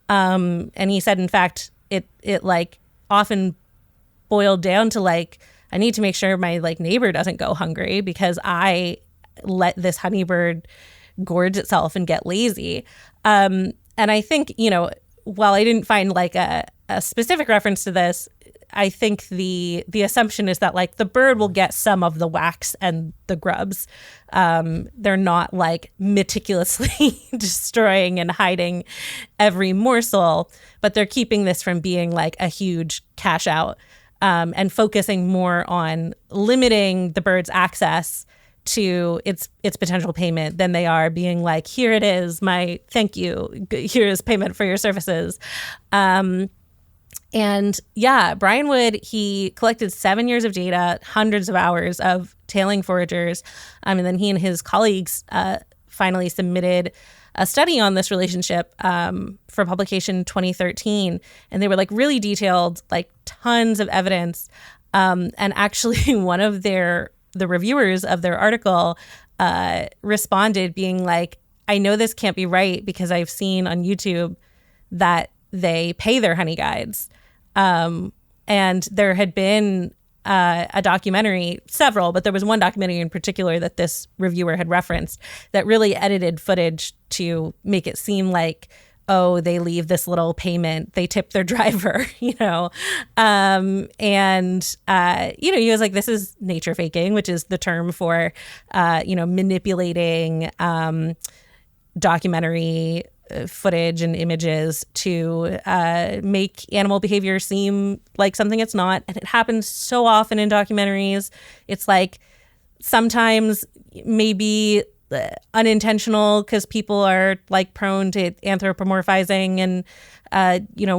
And he said, in fact, it like often boiled down to like, I need to make sure my like neighbor doesn't go hungry because I let this honeybird gorge itself and get lazy. And I think, you know, while I didn't find like a specific reference to this, I think the assumption is that like the bird will get some of the wax and the grubs. They're not like meticulously destroying and hiding every morsel, but they're keeping this from being like a huge cash out, and focusing more on limiting the bird's access to its potential payment than they are being like, here it is, my thank you, here's payment for your services. And yeah, Brian Wood, he collected 7 years of data, hundreds of hours of tailing foragers. And then he and his colleagues finally submitted a study on this relationship for publication in 2013. And they were like really detailed, like tons of evidence. And actually one of the reviewers of their article responded being like, I know this can't be right because I've seen on YouTube that they pay their honey guides. And there had been a documentary, several, but there was one documentary in particular that this reviewer had referenced that really edited footage to make it seem like, oh, they leave this little payment, they tip their driver, you know? He was like, this is nature faking, which is the term for, manipulating documentary footage and images to make animal behavior seem like something it's not. And it happens so often in documentaries. It's like sometimes maybe unintentional because people are like prone to anthropomorphizing and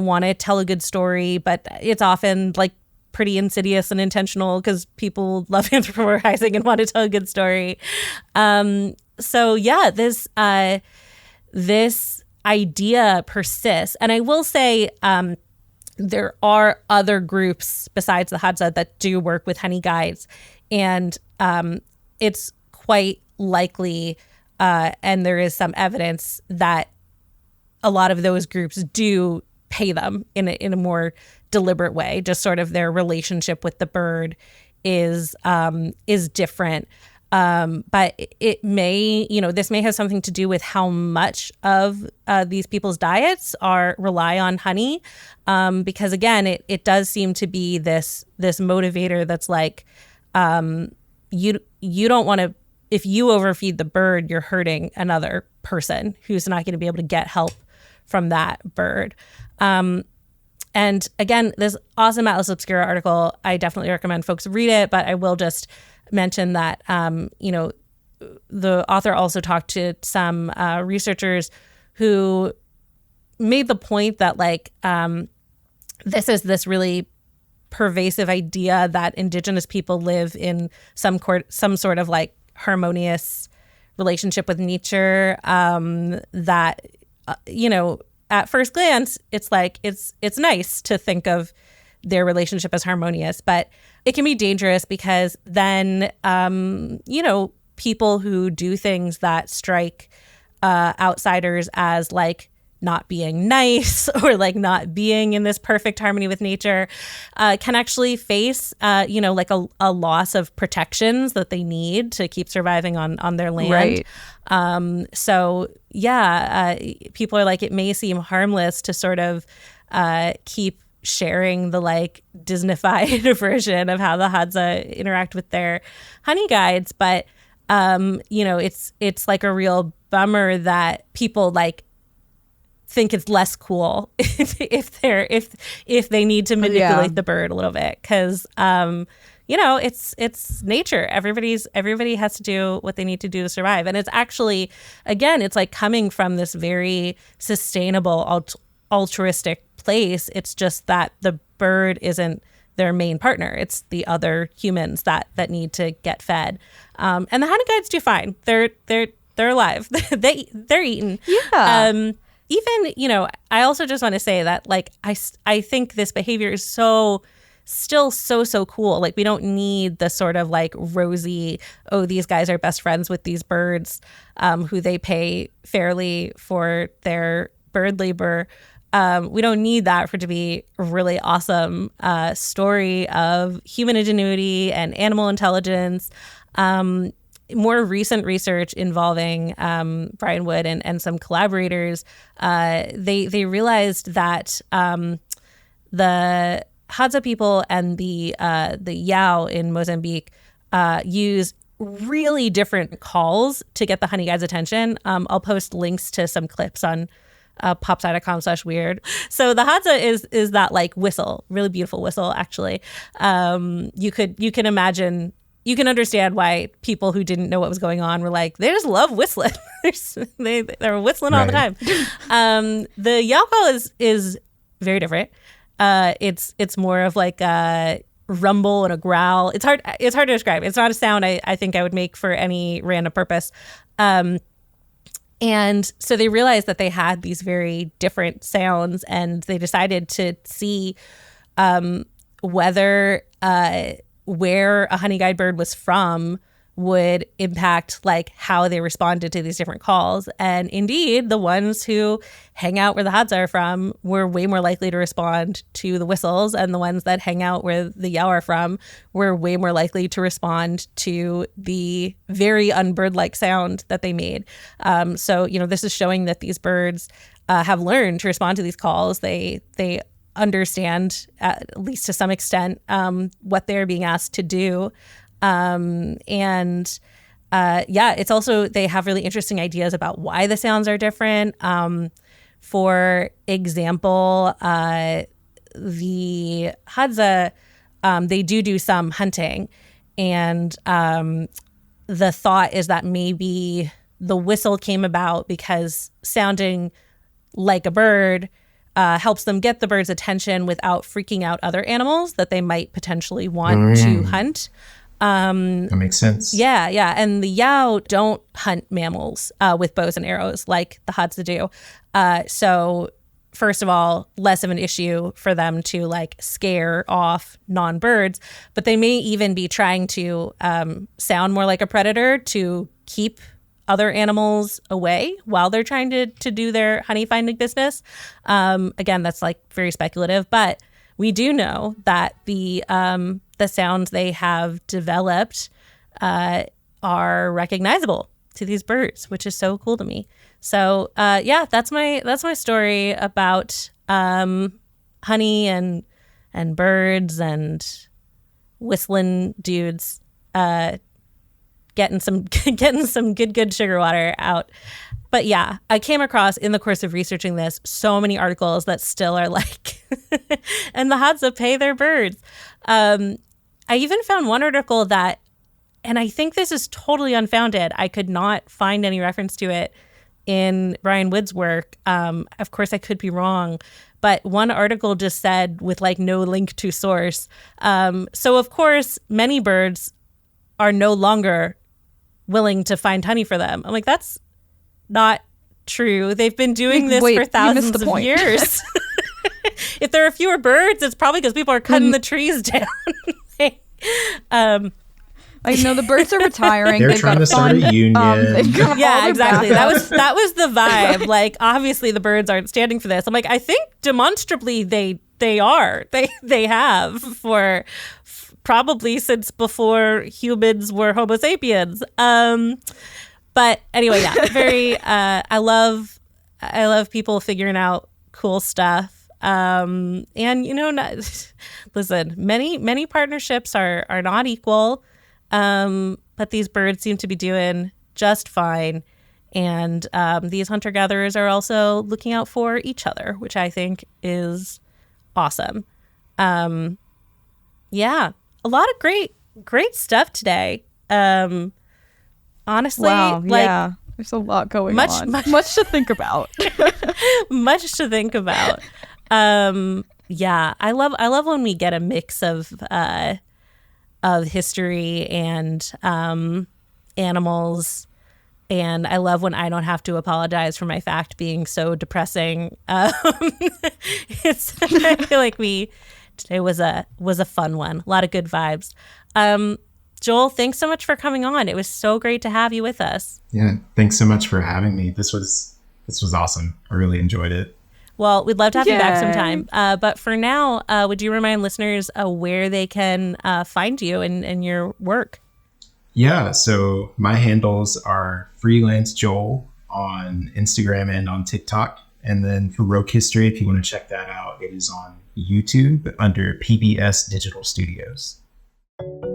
want to tell a good story, but it's often like pretty insidious and intentional because people love anthropomorphizing and want to tell a good story. This idea persists. And I will say there are other groups besides the Hadza that do work with honey guides. And it's quite likely, and there is some evidence that a lot of those groups do pay them in a more deliberate way. Just sort of their relationship with the bird is different. But it may, this may have something to do with how much of these people's diets rely on honey. Because again, it does seem to be this motivator that's like, you don't want to, if you overfeed the bird, you're hurting another person who's not going to be able to get help from that bird. And again, this awesome Atlas Obscura article, I definitely recommend folks read it, but I will just mention that, the author also talked to some researchers who made the point that like, this is this really pervasive idea that indigenous people live in some sort of like harmonious relationship with nature, that, at first glance, it's like, it's nice to think of their relationship as harmonious, but it can be dangerous because then, people who do things that strike outsiders as like not being nice or like not being in this perfect harmony with nature can actually face, like a loss of protections that they need to keep surviving on their land. Right. People are like, it may seem harmless to sort of keep sharing the like Disneyfied version of how the Hadza interact with their honey guides, but it's like a real bummer that people like think it's less cool if they need to manipulate the bird a little bit, because it's nature. Everybody has to do what they need to do to survive, and it's actually, again, it's like coming from this very sustainable altruistic place. It's just that the bird isn't their main partner. It's the other humans that need to get fed. And the honey guides do fine. They're alive. they're eaten. Yeah. Even, I also just want to say that like I think this behavior is still so cool. Like we don't need the sort of like rosy, oh, these guys are best friends with these birds, who they pay fairly for their bird labor. We don't need that for it to be a really awesome story of human ingenuity and animal intelligence. More recent research involving Brian Wood and some collaborators, they realized that the Hadza people and the Yao in Mozambique use really different calls to get the Honeyguide's attention. I'll post links to some clips on PopSci.com/weird. So the Hadza is that like whistle, really beautiful whistle, actually. You can imagine, you can understand why people who didn't know what was going on were like, they just love whistling. They're whistling all the time. The Yao call is very different. It's more of like a rumble and a growl. It's hard to describe. It's not a sound I think I would make for any random purpose. And so they realized that they had these very different sounds, and they decided to see whether where a honeyguide bird was from would impact like how they responded to these different calls. And indeed, the ones who hang out where the Hadza are from were way more likely to respond to the whistles, and the ones that hang out where the Yao are from were way more likely to respond to the very unbird-like sound that they made. So, this is showing that these birds have learned to respond to these calls. They understand, at least to some extent, what they're being asked to do. It's also, they have really interesting ideas about why the sounds are different. For example, the Hadza, they do some hunting, and the thought is that maybe the whistle came about because sounding like a bird helps them get the bird's attention without freaking out other animals that they might potentially want to hunt. That makes sense. Yeah. And the Yao don't hunt mammals with bows and arrows like the Hadza do. So first of all, less of an issue for them to like scare off non-birds, but they may even be trying to sound more like a predator to keep other animals away while they're trying to do their honey finding business. Again, that's like very speculative, but we do know that the sounds they have developed are recognizable to these birds, which is so cool to me. So that's my story about honey and birds and whistling dudes getting some good sugar water out. But yeah, I came across in the course of researching this so many articles that still are like, and the Hadza pay their birds. I even found one article that, and I think this is totally unfounded, I could not find any reference to it in Brian Wood's work. Of course, I could be wrong, but one article just said with like no link to source. So of course, many birds are no longer willing to find honey for them. I'm like, that's not true. They've been doing this for thousands of years. If there are fewer birds, it's probably because people are cutting the trees down. The birds are retiring. They're trying to start a union. Yeah, exactly. That was the vibe. Like, obviously the birds aren't standing for this. I'm like, I think demonstrably they are. They have for probably since before humans were Homo sapiens. But anyway, yeah, very. I love people figuring out cool stuff. And listen, many partnerships are not equal. But these birds seem to be doing just fine. And these hunter-gatherers are also looking out for each other, which I think is awesome. Yeah, a lot of great stuff today. Honestly, wow, yeah, there's a lot going on. Much to think about. Much to think about. Yeah, I love when we get a mix of history and animals, and I love when I don't have to apologize for my fact being so depressing. I feel like today was a fun one, a lot of good vibes. Joel, thanks so much for coming on. It was so great to have you with us. Yeah, thanks so much for having me. This was awesome. I really enjoyed it. Well, we'd love to have you back sometime. But for now, would you remind listeners where they can find you and your work? Yeah, so my handles are Freelance Joel on Instagram and on TikTok. And then Heroic History, if you want to check that out, it is on YouTube under PBS Digital Studios.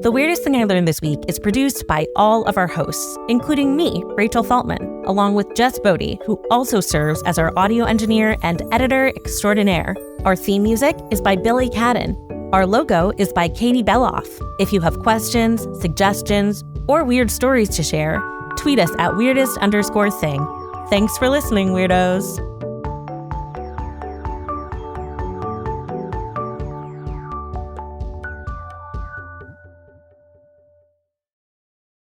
The Weirdest Thing I Learned This Week is produced by all of our hosts, including me, Rachel Feltman, along with Jess Bodie, who also serves as our audio engineer and editor extraordinaire. Our theme music is by Billy Cadden. Our logo is by Katie Beloff. If you have questions, suggestions, or weird stories to share, tweet us at weirdest_thing. Thanks for listening, weirdos.